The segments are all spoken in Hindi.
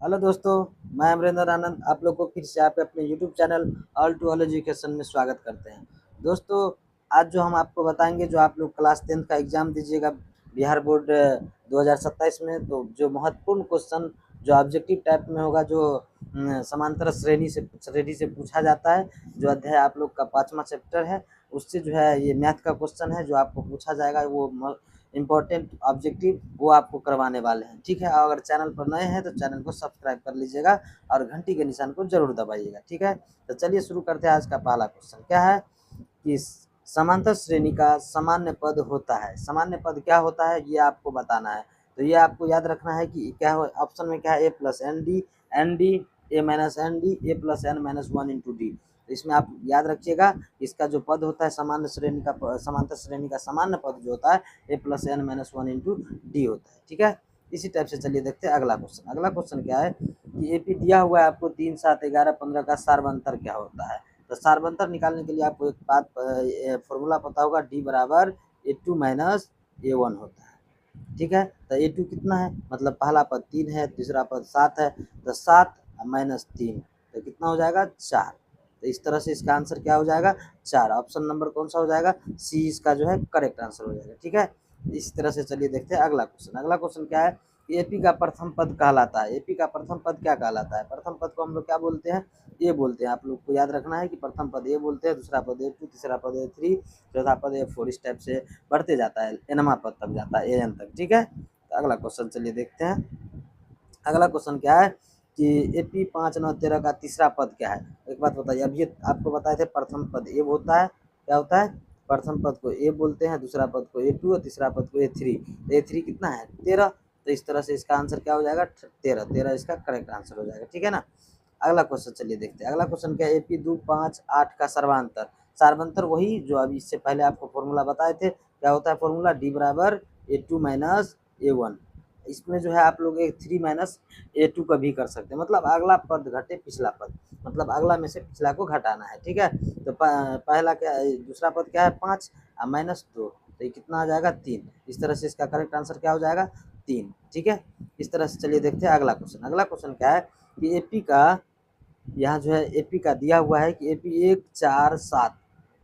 हेलो दोस्तों, मैं अमरिंदर आनंद आप लोग को फिर से आप अपने YouTube channel all to all education में स्वागत करते हैं। दोस्तों, आज जो हम आपको बताएंगे, जो आप लोग क्लास 10 का एग्ज़ाम दीजिएगा बिहार बोर्ड 2027 में, तो जो महत्वपूर्ण क्वेश्चन जो ऑब्जेक्टिव टाइप में होगा, जो समांतर श्रेणी से पूछा जाता है, जो अध्याय आप लोग का 5वां चैप्टर है, उससे जो है ये मैथ का क्वेश्चन है जो आपको पूछा जाएगा। वो इम्पोर्टेंट ऑब्जेक्टिव वो आपको करवाने वाले हैं, ठीक है। और अगर चैनल पर नए हैं तो चैनल को सब्सक्राइब कर लीजिएगा और घंटी के निशान को जरूर दबाइएगा, ठीक है। तो चलिए शुरू करते हैं। आज का पहला क्वेश्चन क्या है कि समांतर श्रेणी का सामान्य पद होता है। सामान्य पद क्या होता है ये आपको बताना है। तो ये आपको याद रखना है कि क्या हो, ऑप्शन में क्या है, a plus n d a minus n d a plus n minus one into d. तो इसमें आप याद रखिएगा, इसका जो पद होता है समांतर श्रेणी का सामान्य पद जो होता है a plus n minus one into d होता है, ठीक है। इसी टाइप से चलिए देखते हैं अगला क्वेश्चन। अगला क्वेश्चन क्या है कि एपी दिया हुआ है आपको 3, 7, 11, 15 का सार्वंतर क्या होता है। तो सार्वंतर निकालने के लिए आपको एक बात फॉर्मूला पता होगा, डी बराबर ए टू माइनस ए वन होता है, ठीक है। तो ए टू कितना है, मतलब पहला पद 3 है, तीसरा पद 7 है, तो 7 माइनस 3 तो कितना हो जाएगा 4। तो इस तरह से इसका आंसर क्या हो जाएगा 4। ऑप्शन नंबर कौन सा हो जाएगा, सी इसका जो है करेक्ट आंसर हो जाएगा, ठीक है। इस तरह से चलिए देखते हैं अगला क्वेश्चन। अगला क्वेश्चन क्या है, एपी का प्रथम पद कहलाता है। एपी का प्रथम पद क्या कहलाता है, प्रथम पद को हम लोग क्या बोलते हैं, ए बोलते हैं। आप लोग को याद रखना है कि प्रथम पद ए बोलते हैं, दूसरा पद ए टू, तीसरा पद ए थ्री, चौथा पद ए फोर, इस टाइप से बढ़ते जाता है, एनमा पद तक जाता है, ए एन तक, ठीक है। तो अगला क्वेश्चन चलिए देखते हैं। अगला क्वेश्चन क्या है कि एपी 5, 9, 13 का तीसरा पद क्या है। एक बात बताइए, अभी आपको बताए थे प्रथम पद ए होता है, क्या होता है, प्रथम पद को ए बोलते हैं, दूसरा पद को ए टू और तीसरा पद को ए थ्री। तो ए थ्री कितना है 13। तो इस तरह से इसका आंसर क्या हो जाएगा 13। 13 इसका करेक्ट आंसर हो जाएगा, ठीक है ना। अगला क्वेश्चन चलिए देखते हैं। अगला क्वेश्चन क्या है, एपी 2, 5, 8 का सर्वांतर। सर्वांतर वही जो अभी इससे पहले आपको फॉर्मूला बताए थे, क्या होता है फॉर्मूला, डी बराबर ए टू माइनस ए वन। इसमें जो है आप लोग एक 3 माइनस ए टू का भी कर सकते हैं, मतलब अगला पद घटे पिछला पद, मतलब अगला में से पिछला को घटाना है, ठीक है। तो पहला क्या है, दूसरा पद क्या है 5 माइनस 2, तो ये कितना आ जाएगा 3। इस तरह से इसका करेक्ट आंसर क्या हो जाएगा 3, ठीक है। इस तरह से चलिए देखते हैं अगला क्वेश्चन। अगला क्वेश्चन क्या है कि एपी का, यहाँ जो है एपी का दिया हुआ है कि एपी 1, 4, 7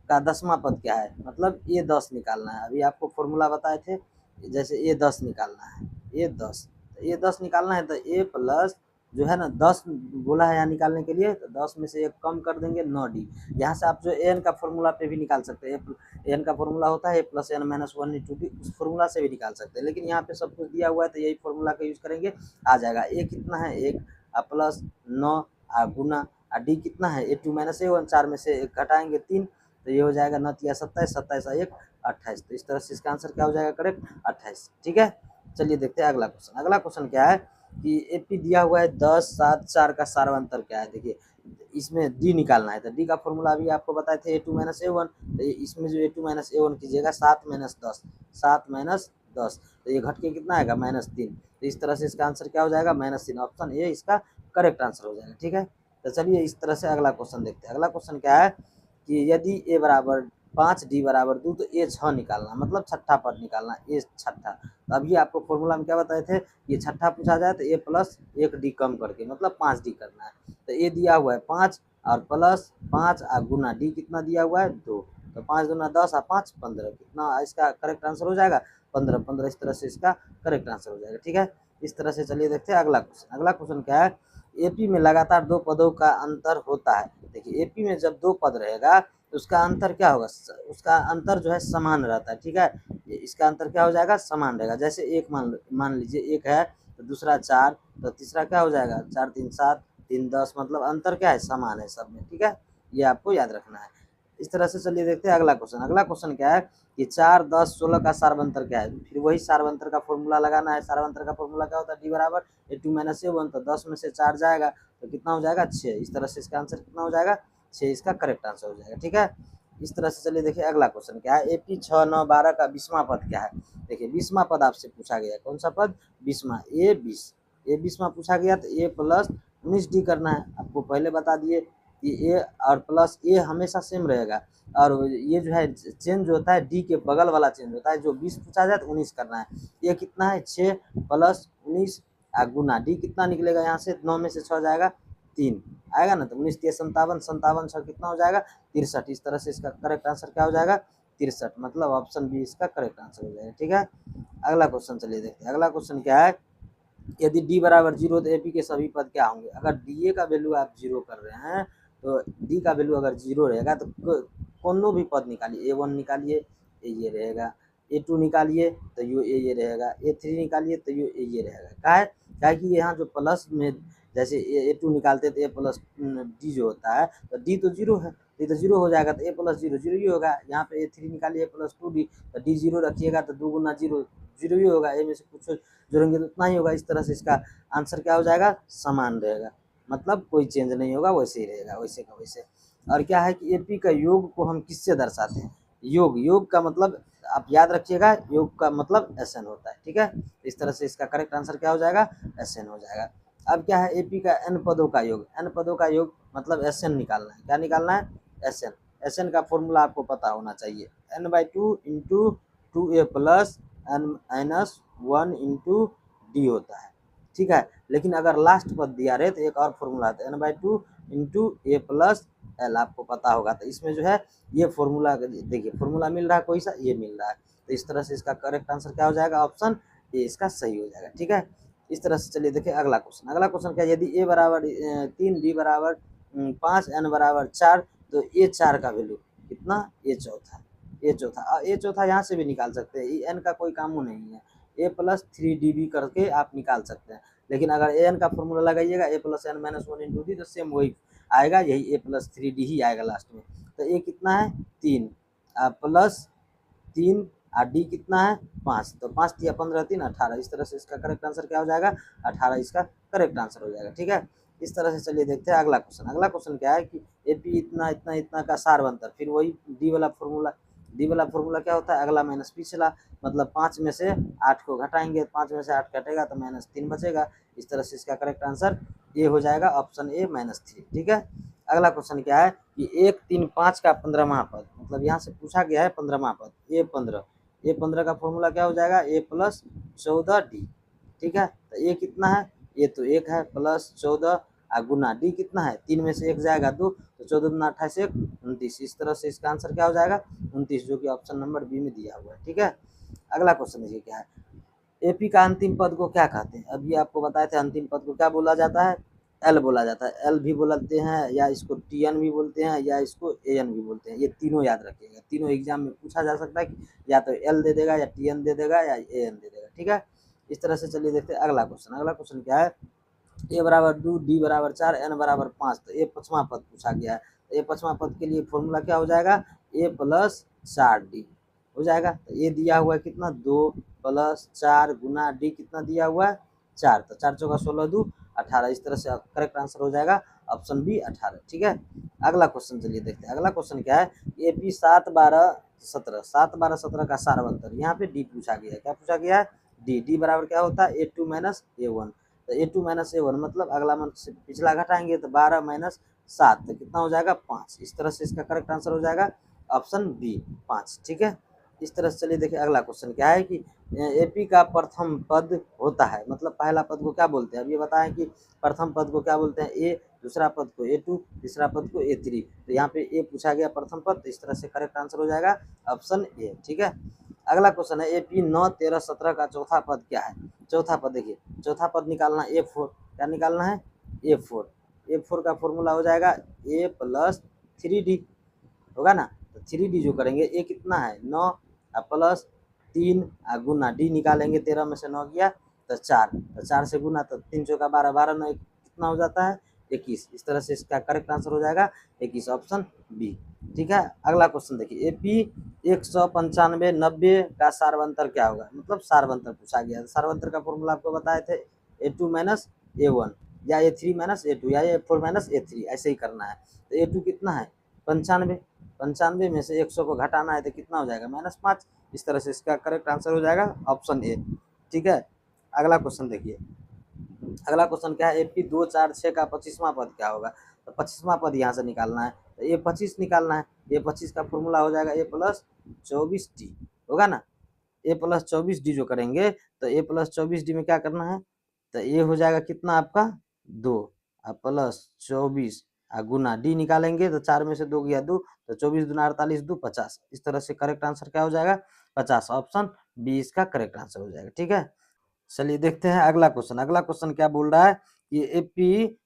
का 10वां पद क्या है, मतलब ये 10 निकालना है। अभी आपको फॉर्मूला बताए थे, जैसे ये 10 निकालना है, ये 10, तो ये 10 निकालना है, तो ए प्लस जो है ना 10 बोला है यहाँ निकालने के लिए, तो 10 में से एक कम कर देंगे 9 डी। यहाँ से आप जो ए एन का फॉर्मूला पे भी निकाल सकते हैं, ए एन का फॉर्मूला होता है a plus n minus one into d, उस फॉर्मूला से भी निकाल सकते हैं, लेकिन यहाँ पे सब कुछ दिया हुआ है तो यही फॉर्मूला का यूज़ करेंगे, आ जाएगा। ए कितना है 1 प्लस 9 गुना डी कितना है ए टू माइनस ए वन, 4 में से एक घटाएंगे 3, तो ये हो जाएगा 9 तिया 27, 27 1 28। तो इस तरह से इसका आंसर क्या हो जाएगा करेक्ट 28, ठीक है। चलिए देखते हैं अगला क्वेश्चन। अगला क्वेश्चन क्या है कि एपी दिया हुआ है 10, 7, 4 का सार्वंतर क्या है। देखिए इसमें डी निकालना है, तो डी का फॉर्मूला अभी आपको बताए थे ए टू माइनस ए वन। तो इसमें जो ए टू माइनस ए वन कीजिएगा 7 माइनस 10, 7 माइनस 10, तो ये घट के कितना आएगा -3। तो इस तरह से इसका आंसर क्या हो जाएगा -3। ऑप्शन ए इसका करेक्ट आंसर हो जाएगा, ठीक है। तो चलिए इस तरह से अगला क्वेश्चन देखते हैं। अगला क्वेश्चन क्या है कि यदि ए बराबर 5 डी बराबर 2, तो ए 6 निकालना, मतलब छठा पद निकालना, ए छठा। तो अभी आपको फॉर्मूला में क्या बताए थे, ये छठा पूछा जाए तो ए प्लस 1 डी कम करके, मतलब 5 डी करना है। तो ए दिया हुआ है 5 और प्लस 5 और गुना डी कितना दिया हुआ है 2, तो 5 दूना 10 और 5 15, कितना इसका करेक्ट आंसर हो जाएगा 15। 15 इस तरह से इसका करेक्ट आंसर हो जाएगा, ठीक है। इस तरह से चलिए देखते हैं अगला क्वेश्चन। अगला क्वेश्चन क्या है, एपी में लगातार 2 पदों का अंतर होता है। देखिए एपी में जब 2 पद रहेगा तो उसका अंतर क्या होगा, उसका अंतर जो है समान रहता है, ठीक है। इसका अंतर क्या हो जाएगा समान रहेगा। जैसे एक मान लीजिए एक है, तो दूसरा 4, तो तीसरा क्या हो जाएगा 4 3 7 3 10, मतलब अंतर क्या है समान है सब में, ठीक है। ये आपको याद रखना है। इस तरह से चलिए देखते हैं अगला क्वेश्चन। अगला क्वेश्चन क्या है कि 4, 10, 16 का सार्वंतर क्या है। फिर वही सार्वंतर का फॉर्मूला लगाना है। सार्वंतर का फॉर्मूला क्या होता है, डी बराबर ए टू माइनस ए वन, तो 10 में से 4 जाएगा तो कितना हो जाएगा 6। इस तरह से इसका आंसर कितना हो जाएगा 6, इसका करेक्ट आंसर हो जाएगा, ठीक है। इस तरह से चलिए देखिए अगला क्वेश्चन क्या है, एपी 6, 9, 12 का 20वां पद क्या है। देखिए 20वां पद आपसे पूछा गया, कौन सा पद 20वां, ए 20। ए 20वां पूछा गया तो ए प्लस 19 डी करना है। आपको पहले बता दिए कि ए और प्लस ए हमेशा सेम रहेगा, और ये जो है चेंज होता है डी के बगल वाला चेंज होता है। जो 20 पूछा जाए तो 19 करना है। ये कितना है 6 प्लस 19 गुना डी कितना निकलेगा यहाँ से, 9 में से 6 जाएगा 3 आएगा ना, तो 19 3 57, 57 6 कितना हो जाएगा 63। इस तरह से इसका करेक्ट आंसर क्या हो जाएगा 63, मतलब ऑप्शन बी इसका करेक्ट आंसर हो जाएगा। ठीक है, अगला क्वेश्चन चलिए देखते हैं। अगला क्वेश्चन क्या है, यदि डी बराबर 0 तो एपी के सभी पद क्या होंगे। अगर डी ए का वैल्यू आप 0 कर रहे हैं तो डी का वैल्यू अगर 0 रहेगा तो कोनो भी पद निकालिए, A1 निकालिए ये रहेगा, A2 निकालिए तो ये रहेगा, A3 निकालिए तो ये रहेगा। क्या है कि यहाँ जो प्लस में जैसे A2 निकालते तो A प्लस डी जो होता है तो डी तो 0 है, डी तो 0 हो जाएगा तो A प्लस 0 0 ही होगा। यहाँ पे A3 निकालिए A प्लस 2D तो डी 0 रखिएगा तो 2 गुना 0 0 ही होगा, ए में से कुछ जोड़ेंगे तो उतना ही होगा। इस तरह से इसका आंसर क्या हो जाएगा, समान रहेगा, मतलब कोई चेंज नहीं होगा, वैसे ही रहेगा वैसे का वैसे। और क्या है कि एपी का योग को हम किससे दर्शाते हैं, योग का मतलब आप याद रखिएगा, योग का मतलब एसएन होता है। ठीक है, इस तरह से इसका करेक्ट आंसर क्या हो जाएगा, एसएन हो जाएगा। अब क्या है, एपी का एन पदों का योग, एन पदों का योग मतलब एसएन निकालना है। क्या निकालना है, एसएन। एसएन का फॉर्मूला आपको पता होना चाहिए, n/2 into 2a plus n-1 into d होता है। ठीक है, लेकिन अगर लास्ट पद दिया रहे तो एक और फॉर्मूला आता है, n/2 इंटू ए प्लस एल, आपको पता होगा। तो इसमें जो है ये फॉर्मूला देखिए, फॉर्मूला मिल रहा है कोई सा, ये मिल रहा है। तो इस तरह से इसका करेक्ट आंसर क्या हो जाएगा, ऑप्शन ए इसका सही हो जाएगा। ठीक है, इस तरह से चलिए देखिए अगला क्वेश्चन। अगला क्वेश्चन क्या, यदि ए बराबर 3 डी बराबर 5 एन बराबर 4 तो ए 4 का वैल्यू कितना, ए चौथा, ए चौथा यहाँ से भी निकाल सकते हैं, एन का कोई काम नहीं है, ए प्लस 3डी भी करके आप निकाल सकते हैं। लेकिन अगर ए एन का फॉर्मूला लगाइएगा a plus n minus 1 into d तो सेम वही आएगा, यही ए प्लस 3डी ही आएगा लास्ट में। तो ए कितना है 3 प्लस 3 और डी कितना है 5, तो 5 या 15 3 18। इस तरह से इसका करेक्ट आंसर क्या हो जाएगा, 18 इसका करेक्ट आंसर हो जाएगा। ठीक है, इस तरह से चलिए देखते हैं अगला क्वेश्चन। अगला क्वेश्चन क्या है कि एपी इतना इतना इतना का सार बनतर, फिर वही डी वाला फॉर्मूला। डी वाला फॉर्मूला क्या होता है, अगला माइनस पिछला, मतलब 5 में से 8 को घटाएंगे, 5 में से 8 कटेगा तो -3 बचेगा। इस तरह से इसका करेक्ट आंसर ए हो जाएगा, ऑप्शन ए -3। ठीक है, अगला क्वेश्चन क्या है कि 1 3 5 का 15वां पद, मतलब यहाँ से पूछा गया है 15वां पद, ए 15 का फॉर्मूला क्या हो जाएगा, ए प्लस 14 डी। ठीक है, तो ए कितना है, ए तो 1 है प्लस 14 गुना डी कितना है, 3 में से 1 जाएगा 2 तो 14 दूना 28 1 29। इस तरह से इसका आंसर क्या हो जाएगा 29, जो कि ऑप्शन नंबर बी में दिया हुआ है। ठीक है, अगला क्वेश्चन देखिए क्या है, एपी का अंतिम पद को क्या कहते हैं। अभी आपको बताए थे अंतिम पद को क्या बोला जाता है, एल बोला जाता है। एल भी बोलते हैं, या इसको टीएन भी बोलते हैं, या इसको एएन भी बोलते हैं। ये तीनों याद रखिएगा, तीनों एग्जाम में पूछा जा सकता है कि या तो एल दे देगा, या टीएन दे देगा, या एएन दे देगा। ठीक है, इस तरह से चलिए देखते हैं अगला क्वेश्चन। अगला क्वेश्चन क्या है, ए बराबर 2 डी बराबर 4 एन बराबर 5, तो ए 5वां पद पूछा गया है। तो ए 5वां पद के लिए फॉर्मूला क्या हो जाएगा, ए प्लस 4 डी हो जाएगा। तो ये दिया हुआ है कितना, 2 प्लस 4 गुना डी कितना दिया हुआ है 4, तो 4 चौका 16 2 18। इस तरह से करेक्ट आंसर हो जाएगा ऑप्शन बी 18। ठीक है, अगला क्वेश्चन चलिए देखते हैं। अगला क्वेश्चन क्या है, एपी 7 12 17, 7 12 17 का सारवंतर। यहाँ पे डी पूछा गया है, क्या पूछा गया है, डी बराबर क्या होता है, A2 माइनस A1। तो A2 माइनस A1 मतलब अगला मंथ से पिछला घटाएंगे तो 12 माइनस 7 तो कितना हो जाएगा 5। इस तरह से इसका करेक्ट आंसर हो जाएगा ऑप्शन बी 5। ठीक है, इस तरह से चलिए देखिए अगला क्वेश्चन क्या है कि एपी का प्रथम पद होता है, मतलब पहला पद को क्या बोलते हैं। अब ये बताएं कि प्रथम पद को क्या बोलते हैं, ए, दूसरा पद को A2, तीसरा पद को A3। तो यहाँ पे ए पूछा गया प्रथम पद, तो इस तरह से करेक्ट आंसर हो जाएगा ऑप्शन ए। ठीक है, अगला क्वेश्चन है एपी 9 13 17 का चौथा पद क्या है। चौथा पद देखिए, चौथा पद निकालना A4, क्या निकालना है A4 का फॉर्मूला हो जाएगा ए प्लस 3D होगा ना। तो 3D जो करेंगे, ए कितना है 9 प्लस 3 गुना डी निकालेंगे, 13 में से 9 गया तो 4, तो 4 से गुना तो 3 चौका 12 12 9 कितना हो जाता है 21। इस तरह से इसका करेक्ट आंसर हो जाएगा 21, ऑप्शन बी। ठीक है, अगला क्वेश्चन देखिए, एपी 195 90 का सारवंतर क्या होगा, मतलब सारवंतर पूछा गया। सारवंतर का फॉर्मूला आपको बताए थे, A2 माइनस A1 या A3 माइनस A2 या A4 माइनस A3, ऐसे ही करना है। तो A2 कितना है 95, 95 में से 100 को घटाना है तो कितना हो जाएगा -5। इस तरह से इसका करेक्ट आंसर हो जाएगा ऑप्शन ए। ठीक है, अगला क्वेश्चन देखिए। अगला क्वेश्चन क्या है, एपी 2 4 6 का 25वां पद क्या होगा। तो 25वां पद यहाँ से निकालना है, तो ए 25 निकालना है। ए 25 का फॉर्मूला हो जाएगा ए प्लस 24D होगा ना। ए प्लस 24D जो करेंगे तो ए प्लस 24D में क्या करना है, तो ये हो जाएगा कितना आपका 2 प्लस 24 गुना डी निकालेंगे तो 4 में से 2 गया 2, तो 24 दूना 48, 2 50। इस तरह से करेक्ट आंसर क्या हो जाएगा 50। ऑप्शन बी इसका करेक्ट आंसर हो जाएगा। ठीक है, चलिए देखते हैं अगला क्वेश्चन। अगला क्वेश्चन क्या बोल रहा है कि एपी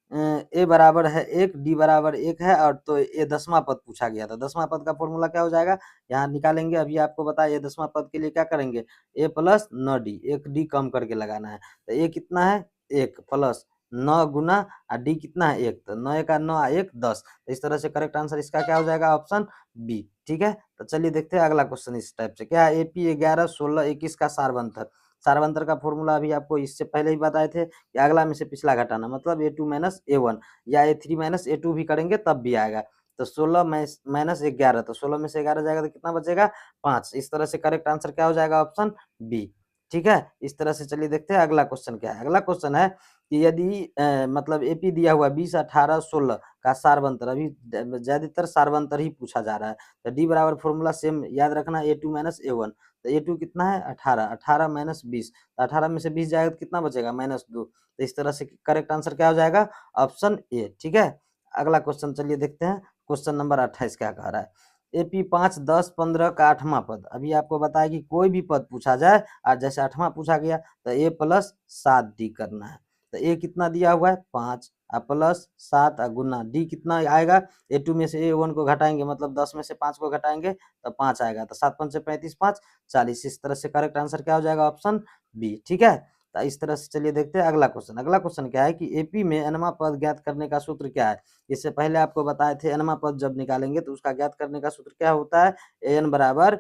ए बराबर है 1, डी बराबर 1 है, और तो ये 10वां पद पूछा गया था। 10वां पद का फॉर्मूला क्या हो जाएगा, यहाँ निकालेंगे। अभी आपको बताया ये 10वां पद के लिए क्या करेंगे, ए प्लस 9 डी, एक डी कम करके लगाना है। तो ए कितना है 1 प्लस 9 गुना डी कितना है 1, तो 9 का 9 1 10। तो इस तरह से करेक्ट आंसर इसका क्या हो जाएगा, ऑप्शन बी। ठीक है, तो चलिए देखते हैं अगला क्वेश्चन इस टाइप से। क्या है एपी 11 16 21 का सारबंतर। सारबंतर का फॉर्मूला अभी आपको इससे पहले ही बताए थे कि अगला में से पिछला घटाना, मतलब A2 माइनस A1 या A3 माइनस A2 भी करेंगे तब भी आएगा। तो 16 माइनस 11, तो 16 में से 11 जाएगा तो कितना बचेगा 5। इस तरह से करेक्ट आंसर क्या हो जाएगा, ऑप्शन बी। ठीक है, इस तरह से चलिए देखते हैं अगला क्वेश्चन क्या है। अगला क्वेश्चन है कि यदि मतलब एपी दिया हुआ 20 18 16 का सारबंतर, अभी ज्यादातर सारबंतर ही पूछा जा रहा है। तो डी बराबर फॉर्मूला सेम याद रखना, A2 माइनस A1। तो A2 कितना है 18, 18 माइनस 20, तो 18 में से 20 जाएगा तो कितना बचेगा -2। तो इस तरह से करेक्ट आंसर क्या हो जाएगा, ऑप्शन ए। ठीक है, अगला क्वेश्चन चलिए देखते हैं। क्वेश्चन नंबर 28 क्या कह रहा है, एपी 5 10 15 का 8वां पद। अभी आपको बताया कि कोई भी पद पूछा जाए और जैसे 8वां पूछा गया तो ए प्लस 7 डी करना है। तो ए कितना दिया हुआ है 5 प्लस 7 गुना डी कितना आएगा, A2 में से A1 को घटाएंगे, मतलब 10 में से 5 को घटाएंगे तो 5 आएगा। तो 7 5 से 35, 5 40। इस तरह से करेक्ट आंसर क्या हो जाएगा, ऑप्शन बी। ठीक है, तो इस तरह से चलिए देखते हैं अगला क्वेश्चन। अगला क्वेश्चन क्या है कि एपी में एनवा पद ज्ञात करने का सूत्र क्या है। इससे पहले आपको बताए थे एनवा पद जब निकालेंगे तो उसका ज्ञात करने का सूत्र क्या होता है, एन बराबर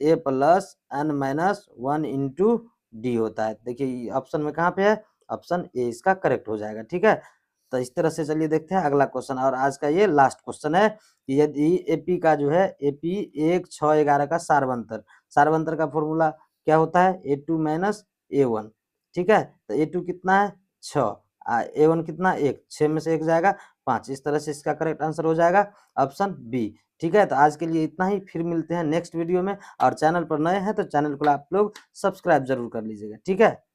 a plus n minus 1 into d होता है। देखिए ऑप्शन में कहाँ पे है, ऑप्शन ए इसका करेक्ट हो जाएगा। ठीक है, तो इस तरह से चलिए देखते हैं अगला क्वेश्चन, और आज का ये लास्ट क्वेश्चन है कि यदि एपी का जो है एपी 1 6 11 का सारबंतर, सारबंतर का फॉर्मूला क्या होता है A2 माइनस A1। ठीक है, तो A2 कितना है 6, A1 कितना 1, 6 में से 1 जाएगा 5। इस तरह से इसका करेक्ट आंसर हो जाएगा ऑप्शन बी। ठीक है, तो आज के लिए इतना ही, फिर मिलते हैं नेक्स्ट वीडियो में। और चैनल पर नए हैं तो चैनल को आप लोग सब्सक्राइब जरूर कर लीजिएगा। ठीक है।